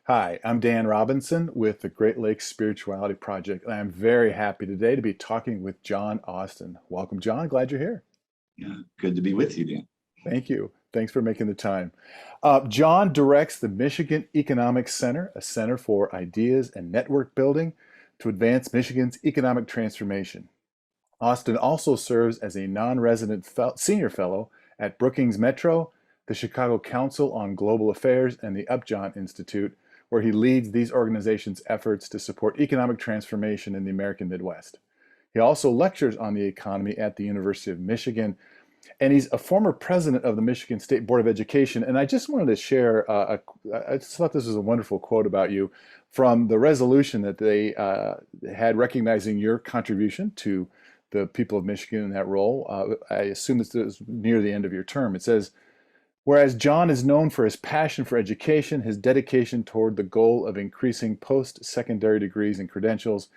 Hi, I'm Dan Robinson with the Great Lakes Spirituality Project, and I'm very happy today to be talking with John Austin. Welcome, John. Glad you're here. Yeah, good to be with you, Dan. Thank you. Thanks for making the time. John directs the Michigan Economic Center, a center for ideas and network building to advance Michigan's economic transformation. Austin also serves as a non-resident senior fellow at Brookings Metro, the Chicago Council on Global Affairs, and the Upjohn Institute, where he leads these organizations' efforts to support economic transformation in the American Midwest. He also lectures on the economy at the University of Michigan, and he's a former president of the Michigan State Board of Education. And I just wanted to share, I just thought this was a wonderful quote about you from the resolution that they had recognizing your contribution to the people of Michigan in that role. I assume this is near the end of your term. It says, whereas John is known for his passion for education, his dedication toward the goal of increasing post-secondary degrees and credentials,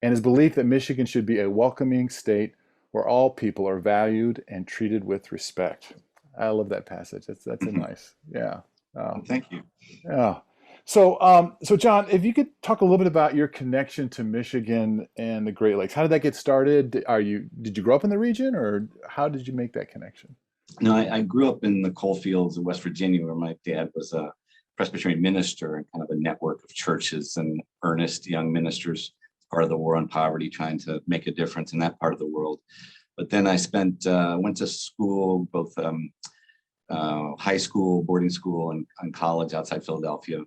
and his belief that Michigan should be a welcoming state where all people are valued and treated with respect. I love that passage. That's a nice, yeah. Oh, Thank you. yeah. So John, if you could talk a little bit about your connection to Michigan and the Great Lakes. How did that get started? Did you grow up in the region, or how did you make that connection? No, I grew up in the coal fields of West Virginia, where my dad was a Presbyterian minister and kind of a network of churches and earnest young ministers, part of the war on poverty, trying to make a difference in that part of the world. But then I went to school, both high school, boarding school, and college outside Philadelphia.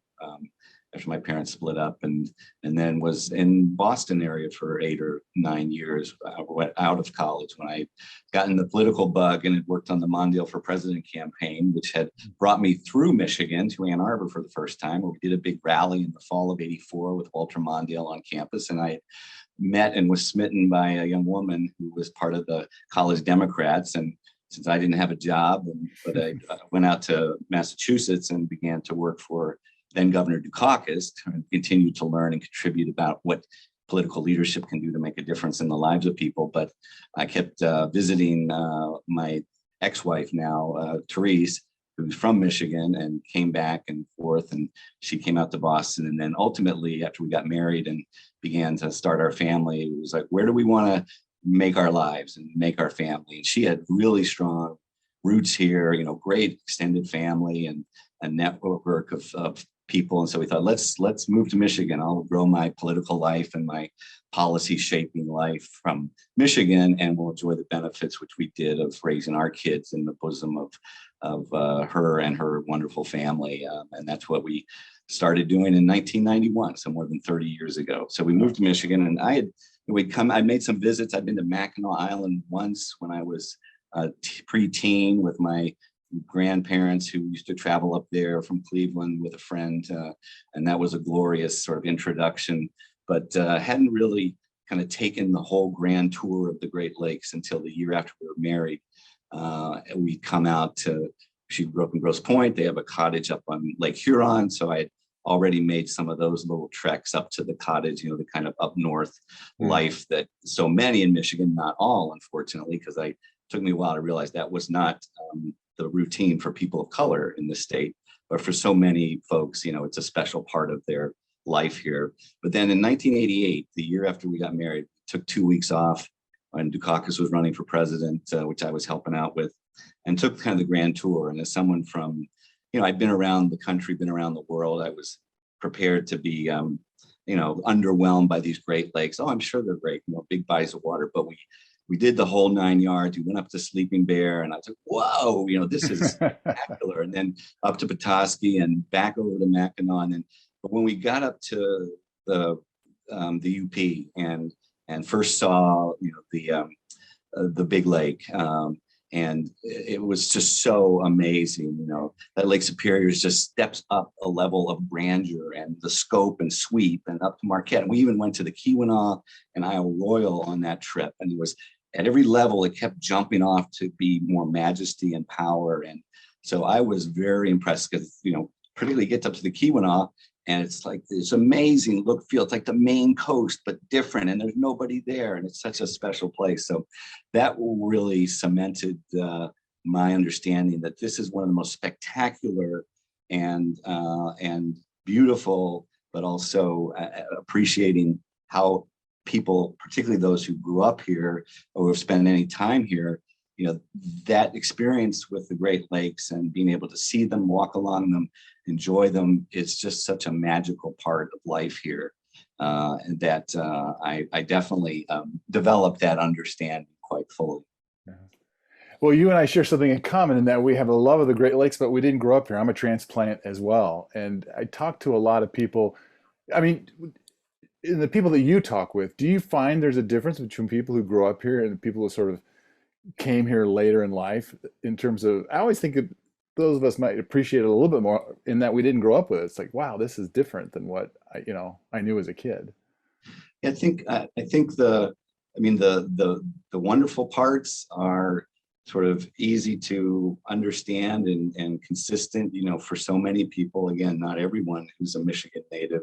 After my parents split up, and then was in Boston area for 8 or 9 years. Went out of college when I got in the political bug and had worked on the Mondale for President campaign, which had brought me through Michigan to Ann Arbor for the first time, where we did a big rally in the fall of '84 with Walter Mondale on campus. And I met and was smitten by a young woman who was part of the college Democrats. And since I didn't have a job, but I went out to Massachusetts and began to work for then Governor Dukakis, to continue to learn and contribute about what political leadership can do to make a difference in the lives of people. But I kept visiting my ex-wife now, Therese, who's from Michigan, and came back and forth, and she came out to Boston. And then ultimately, after we got married and began to start our family, it was like, where do we want to make our lives and make our family? And she had really strong roots here, great extended family and a network of people. And so we thought, let's move to Michigan. I'll grow my political life and my policy shaping life from Michigan, and we'll enjoy the benefits, which we did, of raising our kids in the bosom of her and her wonderful family. And that's what we started doing in 1991, so more than 30 years ago. So we moved to Michigan, and I made some visits. I'd been to Mackinac Island once when I was pre-teen with my grandparents, who used to travel up there from Cleveland with a friend, and that was a glorious sort of introduction, but hadn't really kind of taken the whole grand tour of the Great Lakes until the year after we were married. We'd come out she grew up in Grosse Pointe. They have a cottage up on Lake Huron, so I had already made some of those little treks up to the cottage, the kind of up north life that so many in Michigan, not all, unfortunately, because it took me a while to realize that was not the routine for people of color in the state, but for so many folks, it's a special part of their life here. But then in 1988, the year after we got married, took 2 weeks off when Dukakis was running for president, which I was helping out with, and took kind of the grand tour. And as someone from, I'd been around the country, been around the world, I was prepared to be, underwhelmed by these Great Lakes. Oh, I'm sure they're great, big bodies of water, but we did the whole 9 yards. We went up to Sleeping Bear, and I was like, whoa, this is spectacular. And then up to Petoskey and back over to Mackinac. But when we got up to the UP and first saw, the big lake, and it was just so amazing. That Lake Superior just steps up a level of grandeur and the scope and sweep, and up to Marquette. And we even went to the Keweenaw and Isle Royal on that trip. And it was, at every level, it kept jumping off to be more majesty and power. And so I was very impressed, because, particularly gets up to the Keweenaw, and it's like this amazing look, feel. It's like the Maine coast, but different, and there's nobody there, and it's such a special place. So that really cemented my understanding that this is one of the most spectacular and beautiful, but also appreciating how people, particularly those who grew up here or have spent any time here, that experience with the Great Lakes and being able to see them, walk along them, enjoy them, is just such a magical part of life here. That I definitely developed that understanding quite fully. Yeah. Well, you and I share something in common in that we have a love of the Great Lakes, but we didn't grow up here. I'm a transplant as well. And I talk to a lot of people. I mean, in the people that you talk with, do you find there's a difference between people who grow up here and the people who sort of came here later in life in terms of, I always think of those of us might appreciate it a little bit more in that we didn't grow up with it. It's like, wow, this is different than what I knew as a kid. I think the wonderful parts are sort of easy to understand and consistent, for so many people. Again, not everyone who's a Michigan native,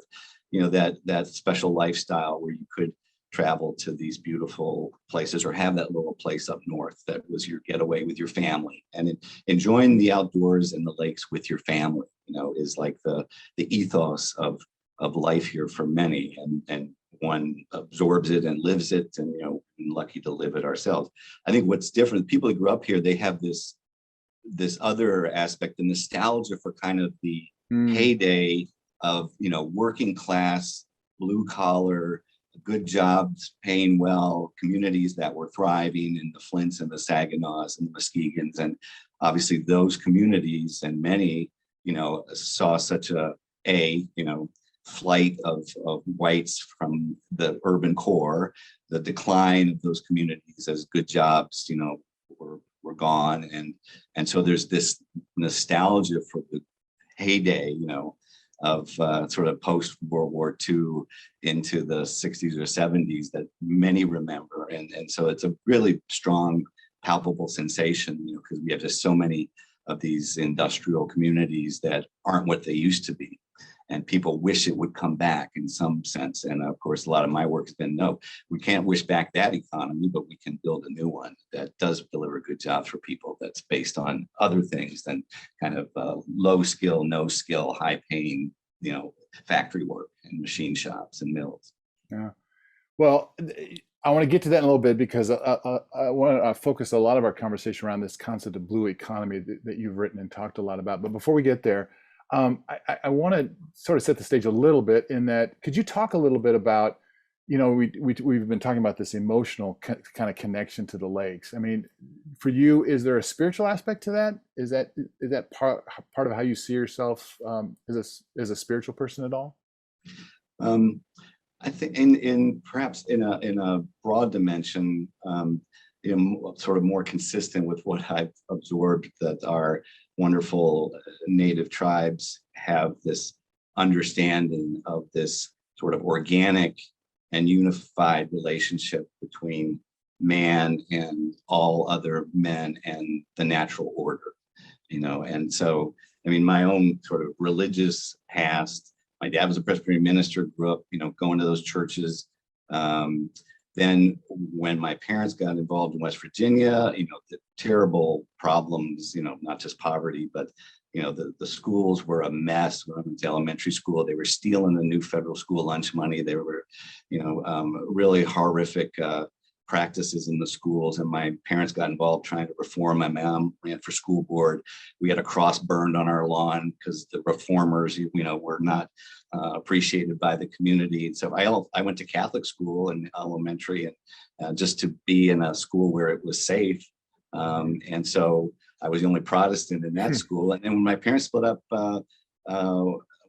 that special lifestyle where you could travel to these beautiful places or have that little place up north that was your getaway with your family, and enjoying the outdoors and the lakes with your family, is like the ethos of life here for many, and one absorbs it and lives it, and lucky to live it ourselves. I think what's different, people who grew up here, they have this other aspect, the nostalgia for kind of the heyday of working class, blue collar, good jobs, paying well, communities that were thriving in the Flints and the Saginaw's and the Muskegons. And obviously those communities, and many, saw such a flight of whites from the urban core, the decline of those communities as good jobs, were gone. And so there's this nostalgia for the heyday, of sort of post World War II into the 60s or 70s that many remember. And so it's a really strong, palpable sensation, because we have just so many of these industrial communities that aren't what they used to be. And people wish it would come back in some sense. And of course, a lot of my work has been, no, we can't wish back that economy, but we can build a new one that does deliver good jobs for people, that's based on other things than kind of low skill, no skill, high paying, factory work and machine shops and mills. Yeah. Well, I want to get to that in a little bit, because I want to focus a lot of our conversation around this concept of blue economy that you've written and talked a lot about. But before we get there, I want to sort of set the stage a little bit in that, could you talk a little bit about, we've been talking about this emotional kind of connection to the lakes. I mean, for you, is there a spiritual aspect to that? Is that part of how you see yourself as a spiritual person at all? I think in perhaps in a broad dimension, sort of more consistent with what I've absorbed, that our wonderful native tribes have this understanding of this sort of organic and unified relationship between man and all other men and the natural order, and so, I mean, my own sort of religious past, my dad was a Presbyterian minister, grew up, going to those churches. Then when my parents got involved in West Virginia, the terrible problems, not just poverty, but, the schools were a mess. When I went to elementary school, they were stealing the new federal school lunch money. They were, really horrific practices in the schools. And my parents got involved trying to reform. My mom ran for school board. We had a cross burned on our lawn because the reformers, were not appreciated by the community. And so I went to Catholic school in elementary, and just to be in a school where it was safe. And so I was the only Protestant in that school. And then when my parents split up,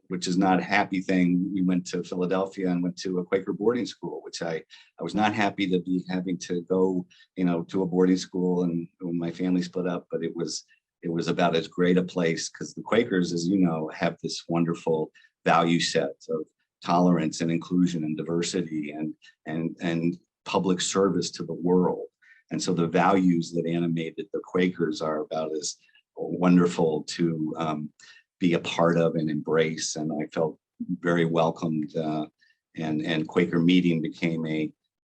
which is not a happy thing, we went to Philadelphia and went to a Quaker boarding school, which I was not happy to be having to go, to a boarding school, and when my family split up, but it was about as great a place, because the Quakers, as you know, have this wonderful value set of tolerance and inclusion and diversity and public service to the world. And so the values that animated the Quakers are about as wonderful to be a part of and embrace. And I felt very welcomed, and Quaker Meeting became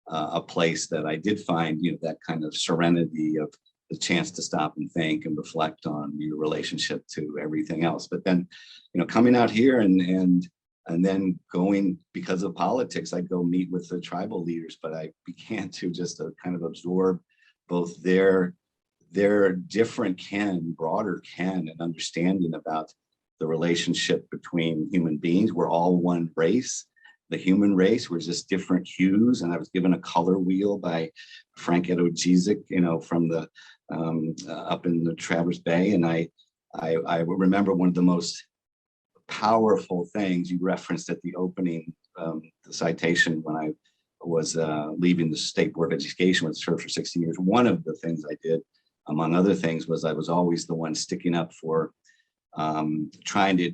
a place that I did find, that kind of serenity of the chance to stop and think and reflect on your relationship to everything else. But then, coming out here and And then going, because of politics, I'd go meet with the tribal leaders, but I began to just kind of absorb both their different ken, broader ken, and understanding about the relationship between human beings. We're all one race. The human race, we're just different hues. And I was given a color wheel by Frank Edojizik, from the up in the Traverse Bay. And I remember one of the most powerful things you referenced at the opening, the citation, when I was leaving the State Board of Education, was served for 16 years. One of the things I did, among other things, was I was always the one sticking up for trying to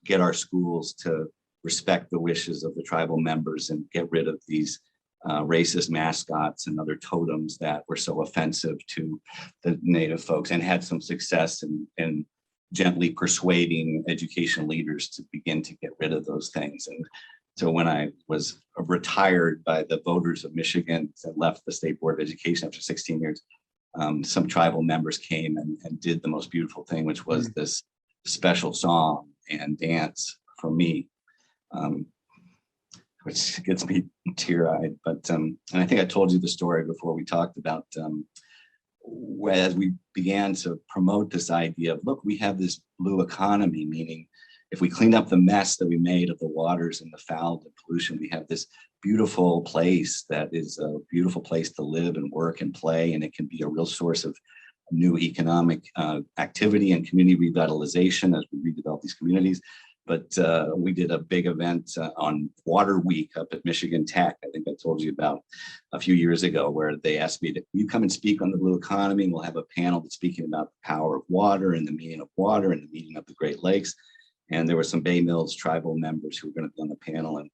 get our schools to respect the wishes of the tribal members and get rid of these racist mascots and other totems that were so offensive to the Native folks, and had some success in gently persuading education leaders to begin to get rid of those things. And so when I was retired by the voters of Michigan and left the State Board of Education after 16 years, some tribal members came and did the most beautiful thing, which was this special song and dance for me, which gets me teary-eyed. But and I think I told you the story before we talked about as we began to promote this idea of, look, we have this blue economy, meaning if we clean up the mess that we made of the waters and the foul and pollution, we have this beautiful place that is a beautiful place to live and work and play, and it can be a real source of new economic activity and community revitalization as we redevelop these communities. But we did a big event on Water Week up at Michigan Tech. I think I told you about a few years ago, where they asked me to, will you come and speak on the blue economy? And we'll have a panel that's speaking about the power of water and the meaning of water and the meaning of the Great Lakes. And there were some Bay Mills tribal members who were going to be on the panel. And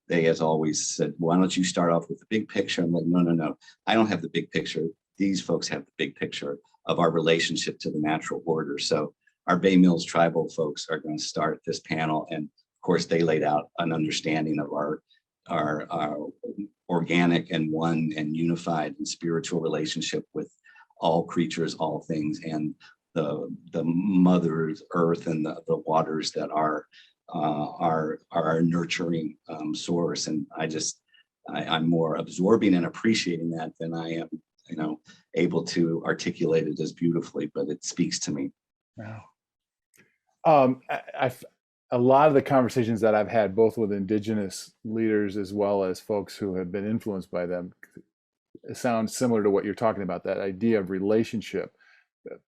they, as always, said, why don't you start off with the big picture? I'm like, no, I don't have the big picture. These folks have the big picture of our relationship to the natural order. So our Bay Mills tribal folks are going to start this panel. And of course, they laid out an understanding of our organic and one and unified and spiritual relationship with all creatures, all things, and the mother's earth and the waters that are our nurturing source. And I'm more absorbing and appreciating that than I am, able to articulate it as beautifully, but it speaks to me. Wow. A lot of the conversations that I've had, both with Indigenous leaders as well as folks who have been influenced by them, sound similar to what you're talking about, that idea of relationship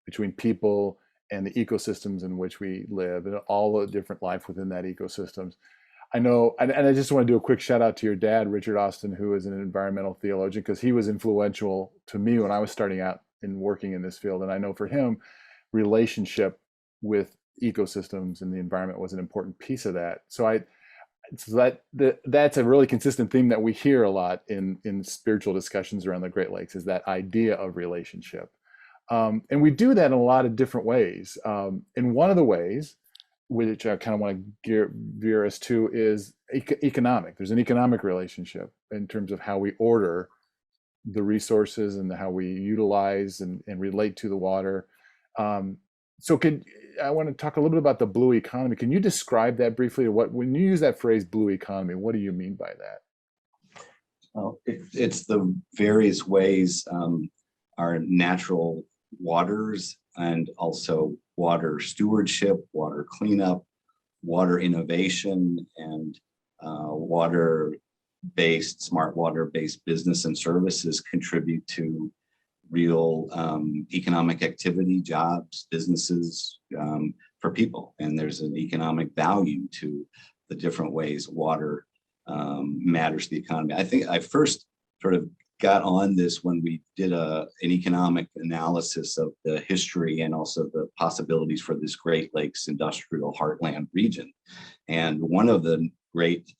between people and the ecosystems in which we live and all the different life within that ecosystems. I know, and I just want to do a quick shout out to your dad, Richard Austin, who is an environmental theologian, because he was influential to me when I was starting out in working in this field. And I know for him, relationship with ecosystems and the environment was an important piece of that. So that's a really consistent theme that we hear a lot in spiritual discussions around the Great Lakes, is that idea of relationship. And we do that in a lot of different ways. And one of the ways, which I kind of want to veer us to, is economic. There's an economic relationship in terms of how we order the resources and how we utilize and relate to the water. So I want to talk a little bit about the blue economy. Can you describe that briefly? When you use that phrase blue economy, what do you mean by that? Well, it's the various ways our natural waters and also water stewardship, water cleanup, water innovation, and smart water-based business and services contribute to real economic activity, jobs, businesses for people. And there's an economic value to the different ways water matters to the economy. I think I first sort of got on this when we did an economic analysis of the history and also the possibilities for this Great Lakes industrial heartland region. And one of the great,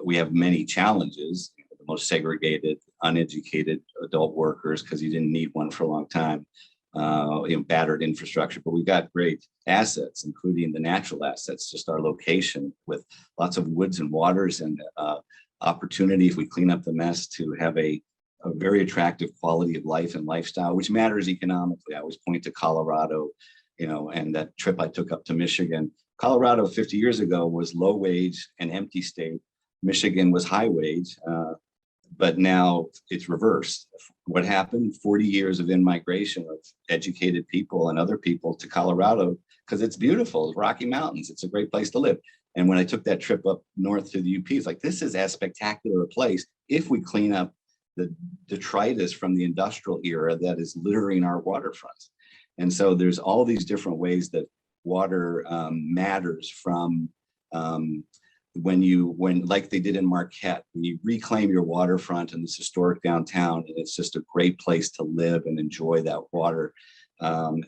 we have many challenges, the most segregated, uneducated adult workers, because you didn't need one for a long time, battered infrastructure, but we've got great assets, including the natural assets, just our location with lots of woods and waters and opportunity, if we clean up the mess, to have a very attractive quality of life and lifestyle, which matters economically. I always point to Colorado, and that trip I took up to Michigan. Colorado 50 years ago was low wage and empty state. Michigan was high wage, but now it's reversed. What happened? 40 years of in-migration of educated people and other people to Colorado because it's beautiful, Rocky Mountains. It's a great place to live. And when I took that trip up north to the UP, it's like, this is as spectacular a place if we clean up the detritus from the industrial era that is littering our waterfronts. And so there's all these different ways that water matters from when like they did in Marquette, when you reclaim your waterfront and this historic downtown, and it's just a great place to live and enjoy that water.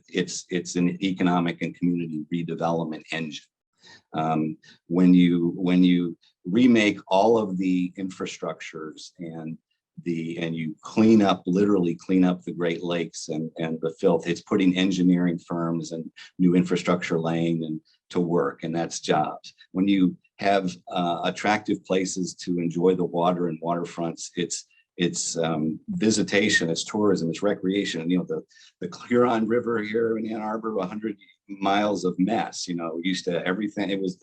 It's an economic and community redevelopment engine. When you remake all of the infrastructures and you literally clean up the Great Lakes and the filth, it's putting engineering firms and new infrastructure laying and to work, and that's jobs. When you have attractive places to enjoy the water and waterfronts, it's visitation, it's tourism, it's recreation. You know, the Huron River here in Ann Arbor, 100 miles of mess. You know, used to everything. It was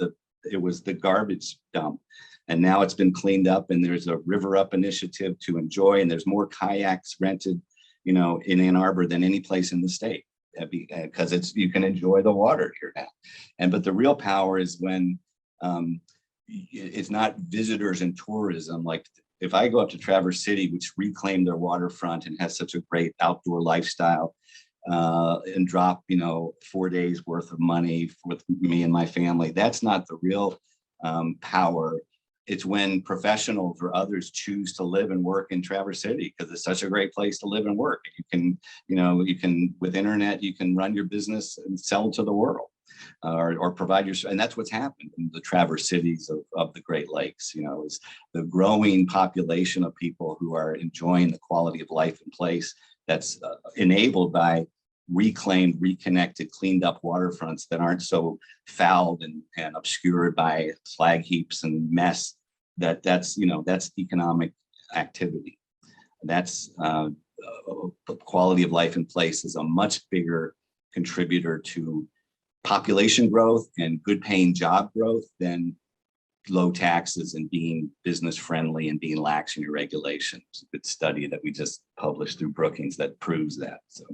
the garbage dump, and now it's been cleaned up. And there's a River Up initiative to enjoy, and there's more kayaks rented, you know, in Ann Arbor than any place in the state, because you can enjoy the water here now. But the real power is when it's not visitors and tourism. Like if I go up to Traverse City, which reclaimed their waterfront and has such a great outdoor lifestyle, and drop, 4 days worth of money with me and my family, that's not the real power. It's when professionals or others choose to live and work in Traverse City because it's such a great place to live and work. You can with internet, you can run your business and sell to the world. Or provide and that's what's happened in the Traverse cities of the Great Lakes, is the growing population of people who are enjoying the quality of life in place that's enabled by reclaimed, reconnected, cleaned up waterfronts that aren't so fouled and obscured by flag heaps and mess. That's economic activity. That's quality of life in place is a much bigger contributor to population growth and good paying job growth than low taxes and being business friendly and being lax in your regulations. It's a good study that we just published through Brookings that proves that. So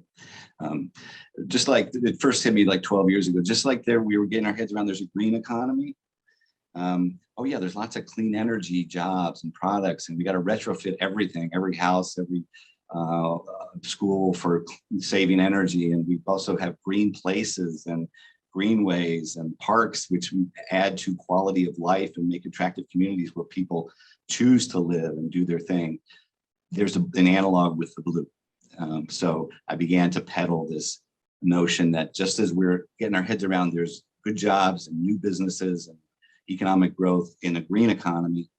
just like it first hit me like 12 years ago, just like we were getting our heads around there's a green economy. Oh yeah, there's lots of clean energy jobs and products, and we got to retrofit everything, every house, every school for saving energy. And we also have green places and greenways and parks, which add to quality of life and make attractive communities where people choose to live and do their thing. There's an analog with the blue. So I began to peddle this notion that just as we're getting our heads around, there's good jobs and new businesses and economic growth in a green economy,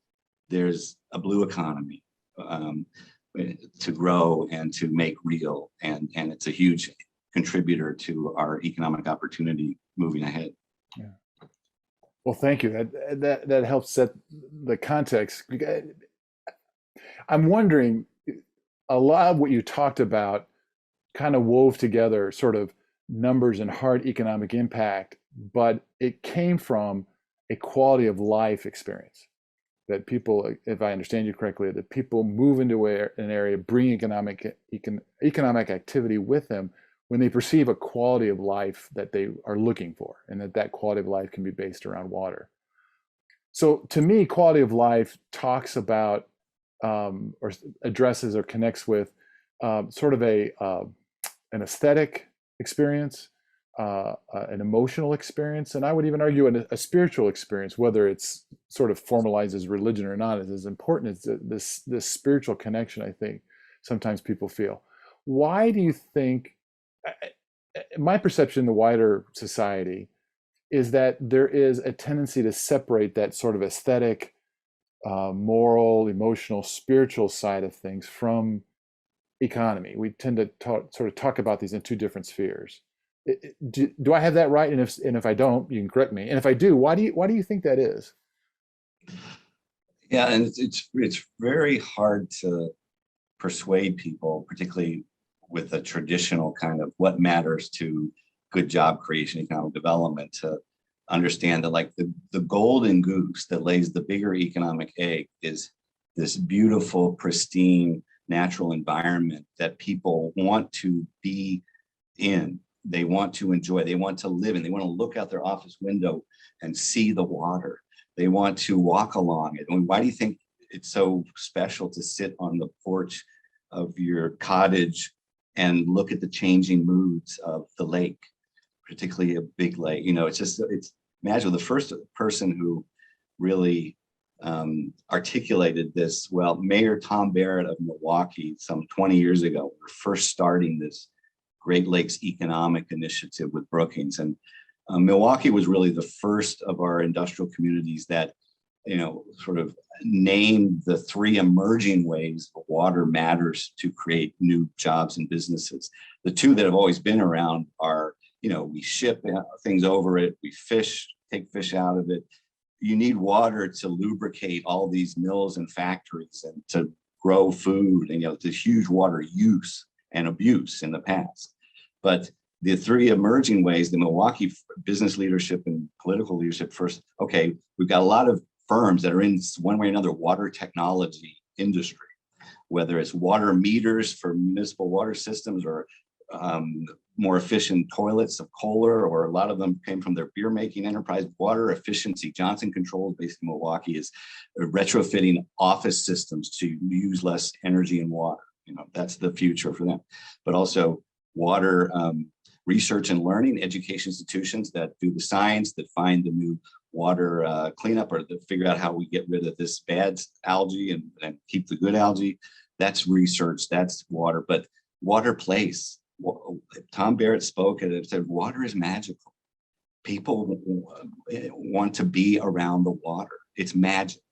there's a blue economy to grow and to make real. And it's a huge contributor to our economic opportunity moving ahead. Yeah. Well, thank you. That helps set the context. I'm wondering, a lot of what you talked about kind of wove together sort of numbers and hard economic impact, but it came from a quality of life experience that people, if I understand you correctly, that people move into an area, bring economic activity with them when they perceive a quality of life that they are looking for, and that quality of life can be based around water. So to me, quality of life talks about or addresses or connects with sort of an aesthetic experience, an emotional experience, and I would even argue a spiritual experience, whether it's sort of formalized as religion or not, is as important as this spiritual connection, I think, sometimes people feel. Why do you think, my perception in the wider society is that there is a tendency to separate that sort of aesthetic, moral, emotional, spiritual side of things from economy? We tend to talk about these in two different spheres. Do I have that right? And if I don't, you can correct me. And if I do, why do you think that is? Yeah, and it's very hard to persuade people, particularly with a traditional kind of what matters to good job creation, economic development, to understand that like the golden goose that lays the bigger economic egg is this beautiful, pristine, natural environment that people want to be in. They want to enjoy, they want to live in, they want to look out their office window and see the water. They want to walk along it. And why do you think it's so special to sit on the porch of your cottage and look at the changing moods of the lake, particularly a big lake? You know, it's just, it's magical. The first person who really articulated this, well, Mayor Tom Barrett of Milwaukee, some 20 years ago, we were first starting this Great Lakes Economic Initiative with Brookings. And Milwaukee was really the first of our industrial communities that, you know, sort of named the three emerging ways water matters to create new jobs and businesses. The two that have always been around are, you know, we ship things over it, we fish, take fish out of it. You need water to lubricate all these mills and factories and to grow food. And, you know, there's huge water use and abuse in the past. But the three emerging ways, the Milwaukee business leadership and political leadership first, okay, we've got a lot of firms that are in one way or another water technology industry, whether it's water meters for municipal water systems or more efficient toilets of Kohler, or a lot of them came from their beer making enterprise. Water efficiency, Johnson Controls based in Milwaukee, is retrofitting office systems to use less energy and water. You know, that's the future for them. But also water research and learning, education institutions that do the science, that find the new water cleanup, or that figure out how we get rid of this bad algae and keep the good algae. That's research, that's water. But water place, Tom Barrett spoke and said, water is magical. People want to be around the water. It's magic.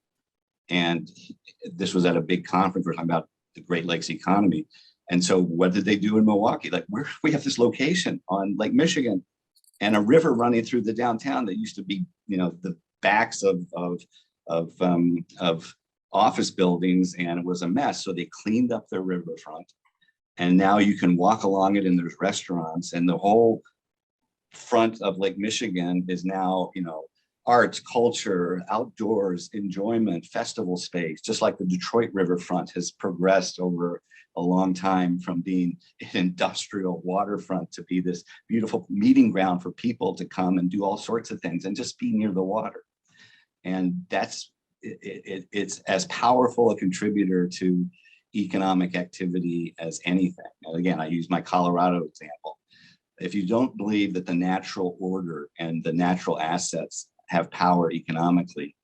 And this was at a big conference, we're talking about the Great Lakes economy. And so what did they do in Milwaukee? Like, we have this location on Lake Michigan and a river running through the downtown that used to be, you know, the backs of office buildings, and it was a mess. So they cleaned up their riverfront, and now you can walk along it, and there's restaurants, and the whole front of Lake Michigan is now, you know, arts, culture, outdoors, enjoyment, festival space, just like the Detroit riverfront has progressed over a long time from being an industrial waterfront to be this beautiful meeting ground for people to come and do all sorts of things and just be near the water. And that's, it's as powerful a contributor to economic activity as anything. And again, I use my Colorado example. If you don't believe that the natural order and the natural assets have power economically,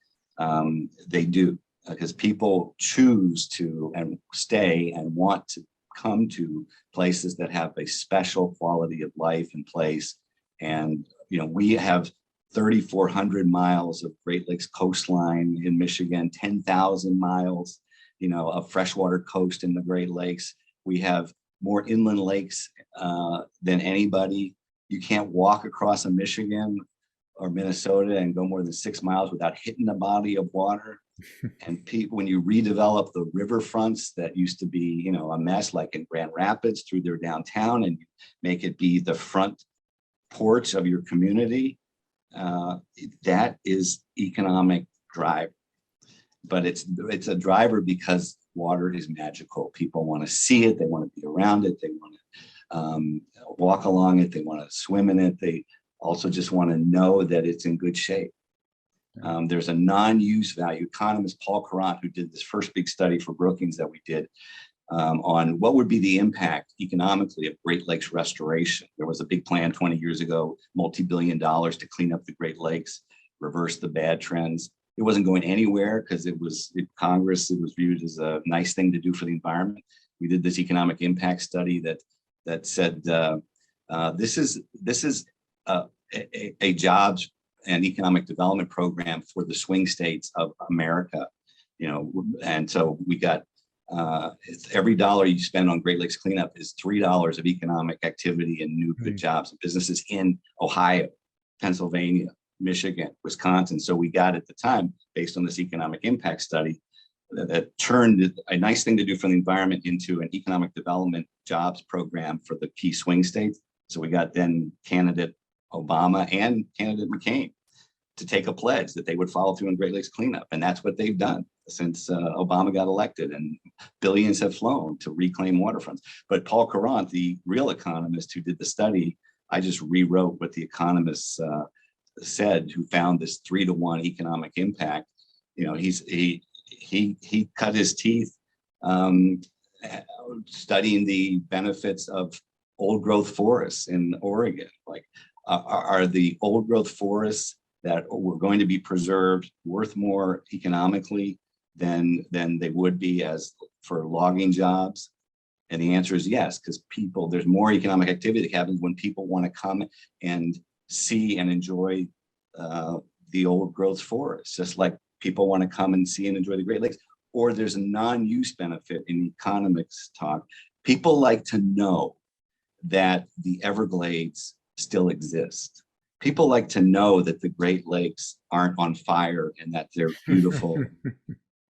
they do, because people choose to and stay and want to come to places that have a special quality of life and place. And, you know, we have 3,400 miles of Great Lakes coastline in Michigan, 10,000 miles, you know, of freshwater coast in the Great Lakes. We have more inland lakes than anybody. You can't walk across a Michigan or Minnesota and go more than 6 miles without hitting a body of water. And people, when you redevelop the riverfronts that used to be, you know, a mess, like in Grand Rapids through their downtown, and you make it be the front porch of your community, that is economic drive. But it's a driver because water is magical. People want to see it, they want to be around it, they want to walk along it, they want to swim in it, they also just want to know that it's in good shape. There's a non-use value. Economist Paul Courant, who did this first big study for Brookings that we did on what would be the impact economically of Great Lakes restoration. There was a big plan 20 years ago, multi-billion dollars to clean up the Great Lakes, reverse the bad trends. It wasn't going anywhere because it was in Congress. It was viewed as a nice thing to do for the environment. We did this economic impact study that said this is a jobs and economic development program for the swing states of America, you know. And so we got every dollar you spend on Great Lakes cleanup is $3 of economic activity and new good jobs and businesses in Ohio, Pennsylvania, Michigan, Wisconsin. So we got at the time, based on this economic impact study, that turned a nice thing to do for the environment into an economic development jobs program for the key swing states. So we got then candidate Obama and candidate McCain to take a pledge that they would follow through on Great Lakes cleanup. And that's what they've done since Obama got elected, and billions have flown to reclaim waterfronts. But Paul Courant, the real economist who did the study, I just rewrote what the economists said, who found this 3-to-1 economic impact. You know, he cut his teeth studying the benefits of old growth forests in Oregon. Like, are the old growth forests that were going to be preserved worth more economically than they would be as for logging jobs? And the answer is yes, because there's more economic activity that happens when people want to come and see and enjoy the old growth forests, just like people want to come and see and enjoy the Great Lakes. Or there's a non-use benefit in economics talk. People like to know that the Everglades still exist. People like to know that the Great Lakes aren't on fire and that they're beautiful.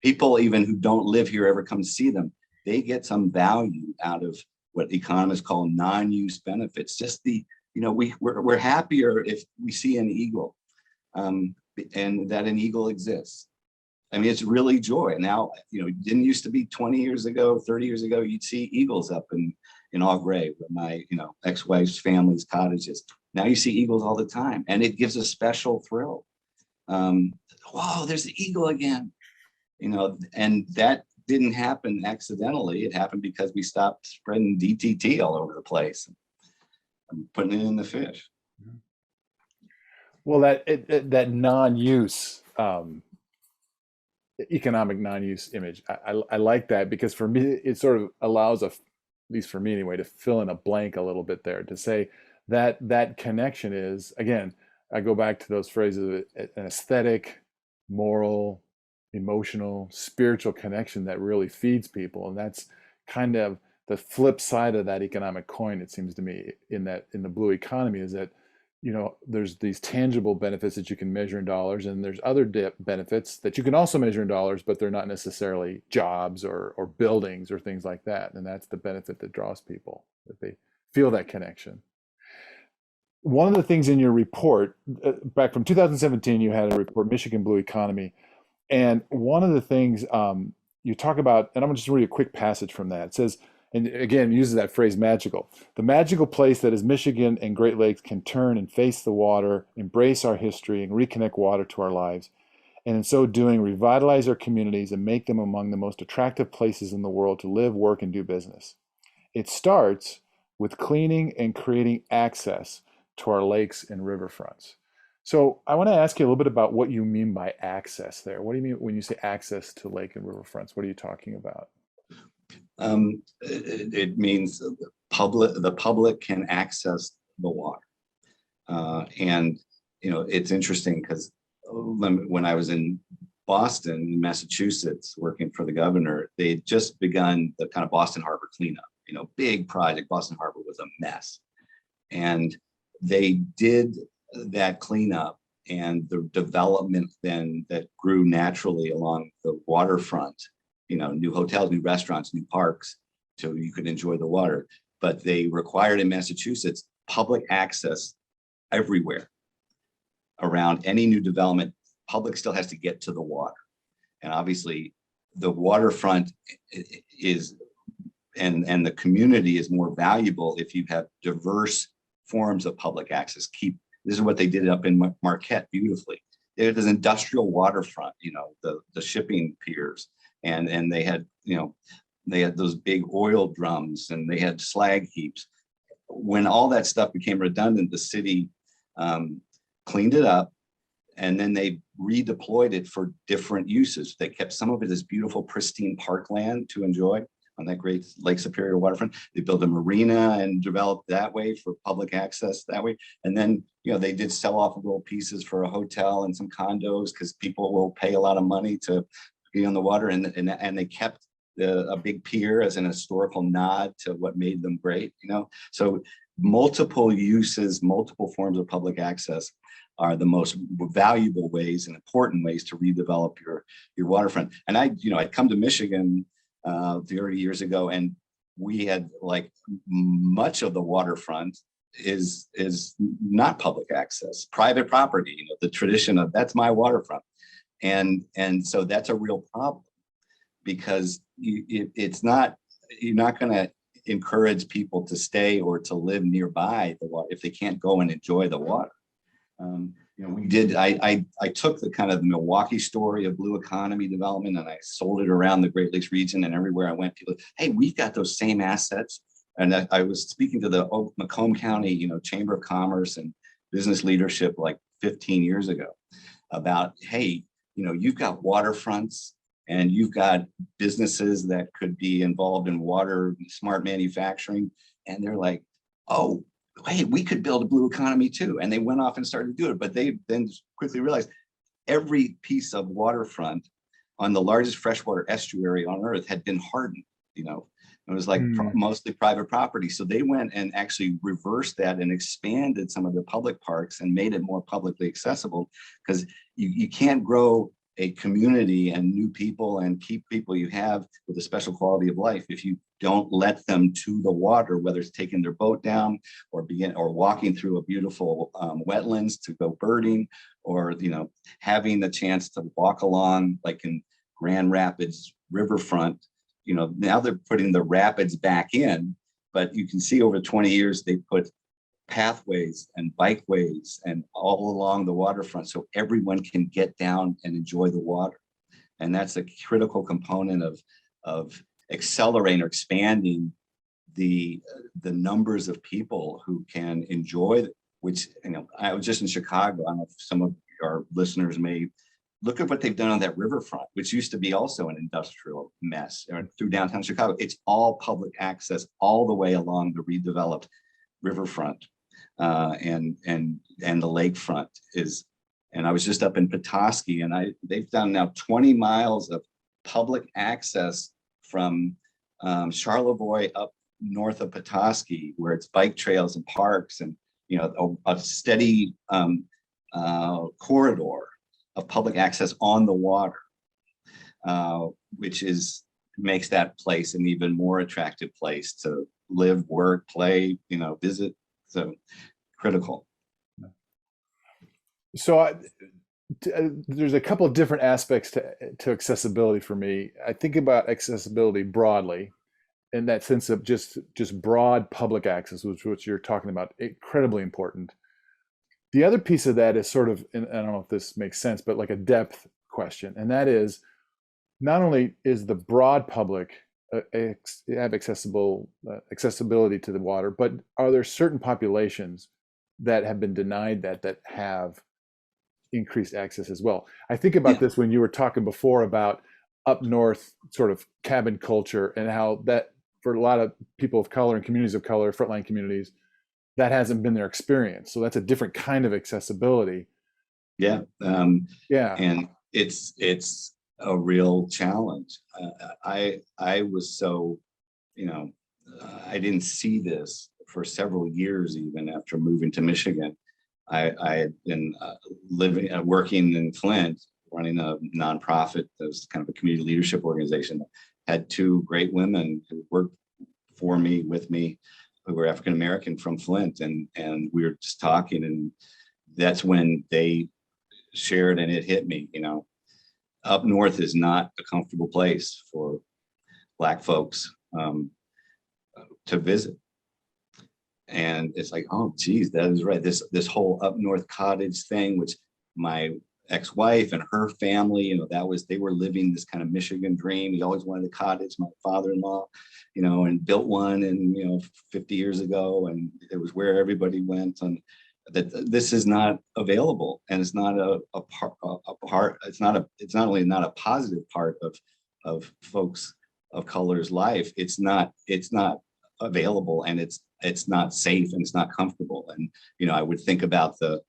People even who don't live here ever come see them. They get some value out of what economists call non-use benefits. Just we're happier if we see an eagle, and that an eagle exists. I mean, it's really joy. Now, it didn't used to be 20 years ago, 30 years ago, you'd see eagles up in Au Gres, where my ex-wife's family's cottages. Now you see eagles all the time, and it gives a special thrill. Wow, there's the eagle again. And that didn't happen accidentally. It happened because we stopped spreading DDT all over the place and putting it in the fish. Well, that non-use, economic non-use image, I like that, because for me, it sort of allows, at least for me anyway, to fill in a blank a little bit there, to say that connection is, again, I go back to those phrases, an aesthetic, moral, emotional, spiritual connection that really feeds people. And that's kind of the flip side of that economic coin, it seems to me, in the blue economy, is that there's these tangible benefits that you can measure in dollars, and there's other benefits that you can also measure in dollars, but they're not necessarily jobs or buildings or things like that. And that's the benefit that draws people, that they feel that connection. One of the things in your report, back from 2017, you had a report, Michigan Blue Economy. And one of the things you talk about, and I'm going to just read a quick passage from that. It says, and again, uses that phrase, magical. The magical place that is Michigan and Great Lakes can turn and face the water, embrace our history, and reconnect water to our lives. And in so doing, revitalize our communities and make them among the most attractive places in the world to live, work, and do business. It starts with cleaning and creating access to our lakes and riverfronts. So I want to ask you a little bit about what you mean by access there. What do you mean when you say access to lake and riverfronts? What are you talking about? It means the public can access the water. And it's interesting because when I was in Boston, Massachusetts, working for the governor, they'd just begun the kind of Boston Harbor cleanup, big project. Boston Harbor was a mess. And they did that cleanup, and the development then that grew naturally along the waterfront, new hotels, new restaurants, new parks, so you could enjoy the water. But they required in Massachusetts public access everywhere around any new development. Public still has to get to the water. And obviously the waterfront is, and the community is more valuable if you have diverse forms of public access. This is what they did up in Marquette beautifully. There's industrial waterfront, the shipping piers, and they had, they had those big oil drums, and they had slag heaps. When all that stuff became redundant, the city cleaned it up, and then they redeployed it for different uses. They kept some of it as beautiful, pristine parkland to enjoy on that great Lake Superior waterfront. They built a marina and developed that way for public access that way. And then, they did sell off little pieces for a hotel and some condos, because people will pay a lot of money to be on the water. And they kept a big pier as an historical nod to what made them great, So multiple uses, multiple forms of public access are the most valuable ways and important ways to redevelop your waterfront. And I'd come to Michigan 30 years ago, and we had, like, much of the waterfront is not public access, private property. You know, the tradition of that's my waterfront, and so that's a real problem because it's not, you're not going to encourage people to stay or to live nearby the water if they can't go and enjoy the water. You know, we did. I took the kind of the Milwaukee story of blue economy development and I sold it around the Great Lakes region, and everywhere I went, people, hey, we've got those same assets. And I was speaking to the Macomb County, you know, Chamber of Commerce and business leadership like 15 years ago about, hey, you know, you've got waterfronts and you've got businesses that could be involved in water smart manufacturing, and they're like, oh, hey, we could build a blue economy too. And they went off and started to do it, but they then quickly realized every piece of waterfront on the largest freshwater estuary on earth had been hardened. You know, it was like mostly private property. So they went and actually reversed that and expanded some of the public parks and made it more publicly accessible, because you can't grow a community and new people and keep people you have with a special quality of life if you don't let them to the water, whether it's taking their boat down or walking through a beautiful wetlands to go birding, or, you know, having the chance to walk along, like in Grand Rapids riverfront. You know, now they're putting the rapids back in, but you can see over 20 years they put pathways and bikeways and all along the waterfront so everyone can get down and enjoy the water. And that's a critical component of accelerating or expanding the numbers of people who can enjoy, which, you know, I was just in Chicago. I don't know if some of our listeners may look at what they've done on that riverfront, which used to be also an industrial mess through downtown Chicago. It's all public access all the way along the redeveloped riverfront. And the lakefront is, and I was just up in Petoskey, and they've done now 20 miles of public access from Charlevoix up north of Petoskey, where it's bike trails and parks, and, you know, a steady corridor of public access on the water, which makes that place an even more attractive place to live, work, play, you know, visit. So critical. So there's a couple of different aspects to accessibility for me. I think about accessibility broadly, in that sense of just broad public access, which you're talking about, incredibly important. The other piece of that is sort of, and I don't know if this makes sense, but like a depth question, and that is, not only is the broad public have accessibility to the water, but are there certain populations that have been denied that have increased access as well? I think about this when you were talking before about up north sort of cabin culture, and how that for a lot of people of color and communities of color, frontline communities, that hasn't been their experience. So that's a different kind of accessibility. Yeah. Yeah. And it's a real challenge. I was so, you know, I didn't see this for several years, even after moving to Michigan. I had been working in Flint, running a nonprofit that was kind of a community leadership organization. Had two great women who worked for me, with me, who were African American from Flint, and we were just talking, and that's when they shared, and it hit me, you know, up north is not a comfortable place for Black folks to visit. And it's like, oh, geez, that is right. This whole up north cottage thing, which my ex-wife and her family, you know, they were living this kind of Michigan dream. He always wanted a cottage. My father-in-law, you know, and built one, and, you know, 50 years ago, and it was where everybody went. And that this is not available, and it's not a part. It's not only not a positive part of folks of color's life. It's not available, and it's not safe, and it's not comfortable. And, you know, I would think about the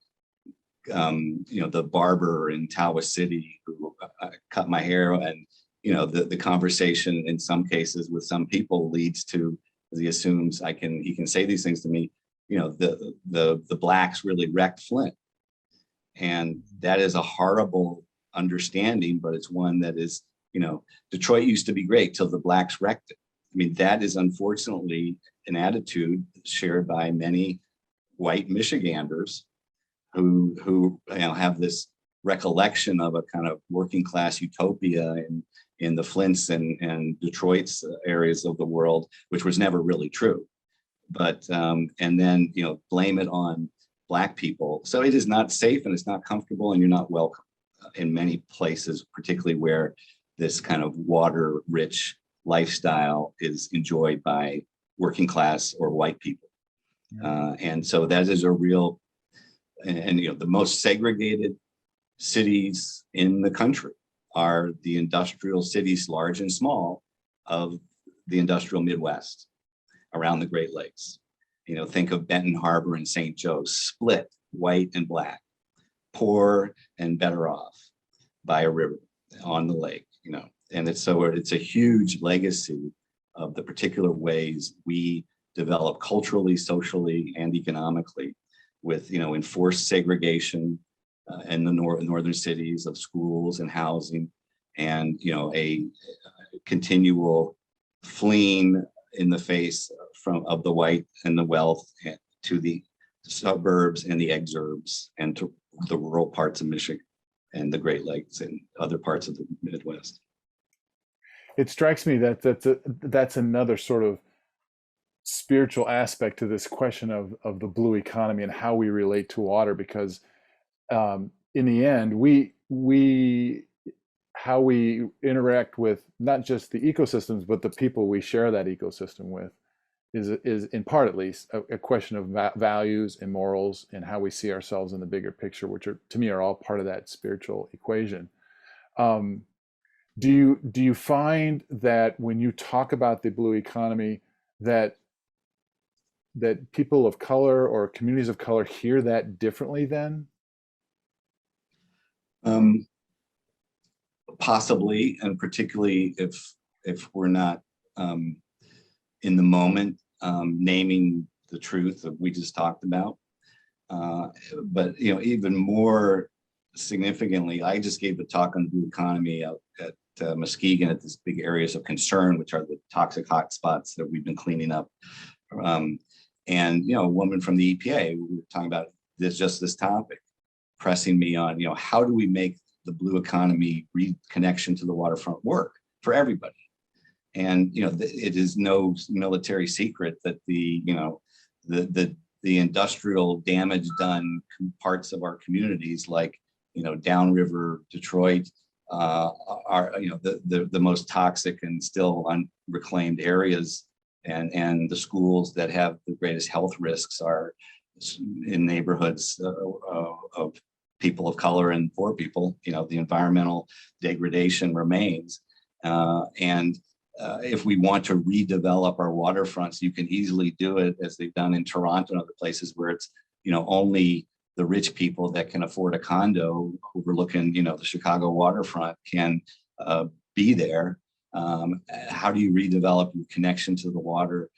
you know, the barber in Tawas City who cut my hair, and, you know, the conversation in some cases with some people leads to, as he assumes he can say these things to me, you know, the Blacks really wrecked Flint. And that is a horrible understanding, but it's one that is, you know, Detroit used to be great till the Blacks wrecked it. I mean, that is unfortunately an attitude shared by many white Michiganders who have this recollection of a kind of working class utopia in the Flints and Detroit's areas of the world, which was never really true. But and then blame it on Black people. So it is not safe and it's not comfortable, and you're not welcome in many places, particularly where this kind of water-rich lifestyle is enjoyed by working class or white people. And so that is a real, and the most segregated cities in the country are the industrial cities, large and small, of the industrial Midwest around the Great Lakes. Think of Benton Harbor and St. Joe, split white and Black, poor and better off by a river on the lake, and it's a huge legacy of the particular ways we develop culturally, socially, and economically with, enforced segregation in the northern cities of schools and housing, and, a continual fleeing in the face of the white and the wealth to the suburbs and the exurbs and to the rural parts of Michigan and the Great Lakes and other parts of the Midwest. It strikes me that that's another sort of spiritual aspect to this question of the blue economy and how we relate to water, because in the end, how we interact with not just the ecosystems, but the people we share that ecosystem with is in part, at least, a question of values and morals and how we see ourselves in the bigger picture, which to me are all part of that spiritual equation. Do you find that when you talk about the blue economy that people of color or communities of color hear that differently then? Possibly, and particularly if we're not in the moment naming the truth that we just talked about. But even more significantly, I just gave a talk on the blue economy out at Muskegon at these big areas of concern, which are the toxic hotspots that we've been cleaning up. And a woman from the EPA, we were talking about this topic, pressing me on, how do we make the blue economy reconnection to the waterfront work for everybody? And it is no military secret that the industrial damage done parts of our communities, like downriver Detroit, are the most toxic and still unreclaimed areas, and the schools that have the greatest health risks are in neighborhoods of people of color and poor people. The environmental degradation remains, and if we want to redevelop our waterfronts, you can easily do it as they've done in Toronto and other places where it's only the rich people that can afford a condo overlooking the Chicago waterfront can be there. How do you redevelop your connection to the water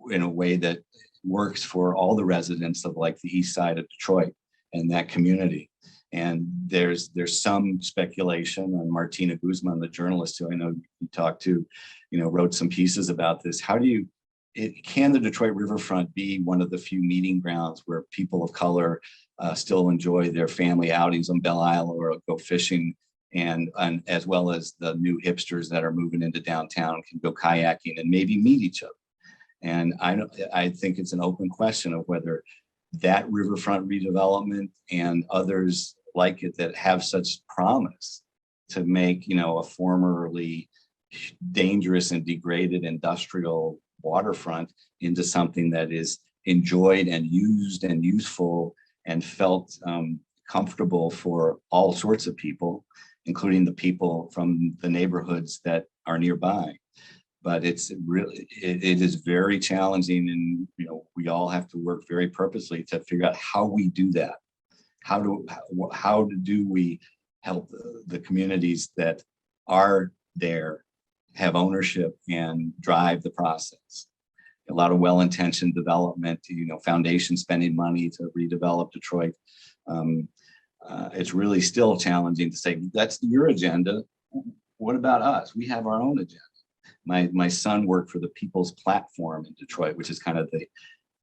in a way that works for all the residents of like the east side of Detroit and that community? And there's some speculation, and Martina Guzman, the journalist who I know you talked to, wrote some pieces about this. Can the Detroit riverfront be one of the few meeting grounds where people of color still enjoy their family outings on Belle Isle or go fishing, and as well as the new hipsters that are moving into downtown can go kayaking and maybe meet each other? And I think it's an open question of whether that riverfront redevelopment and others like it that have such promise to make a formerly dangerous and degraded industrial waterfront into something that is enjoyed and used and useful and felt comfortable for all sorts of people, including the people from the neighborhoods that are nearby. But it is very challenging, and we all have to work very purposely to figure out how we do that. How do we help the communities that are there have ownership and drive the process? A lot of well-intentioned development, foundation spending money to redevelop Detroit. It's really still challenging to say, that's your agenda. What about us? We have our own agenda. My son worked for the People's Platform in Detroit, which is kind of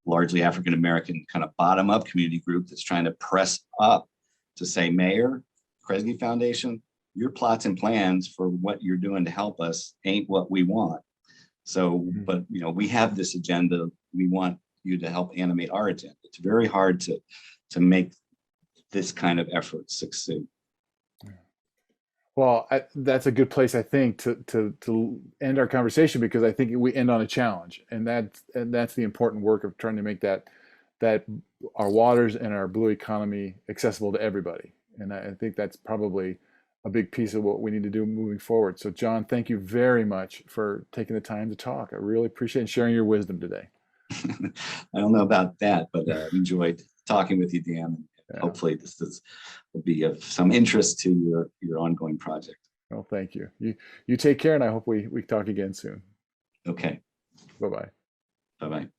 largely African-American kind of bottom-up community group that's trying to press up to say, Mayor, Kresge Foundation, your plots and plans for what you're doing to help us ain't what we want. So, but we have this agenda. We want you to help animate our agenda. It's very hard to make this kind of effort succeed. Well, that's a good place, I think, to end our conversation, because I think we end on a challenge, and that's the important work of trying to make that our waters and our blue economy accessible to everybody. And I think that's probably a big piece of what we need to do moving forward. So, John, thank you very much for taking the time to talk. I really appreciate sharing your wisdom today. I don't know about that, but enjoyed talking with you, Dan. Yeah. Hopefully this will be of some interest to your ongoing project. Well, thank you. You take care, and I hope we talk again soon. Okay. Bye-bye. Bye-bye.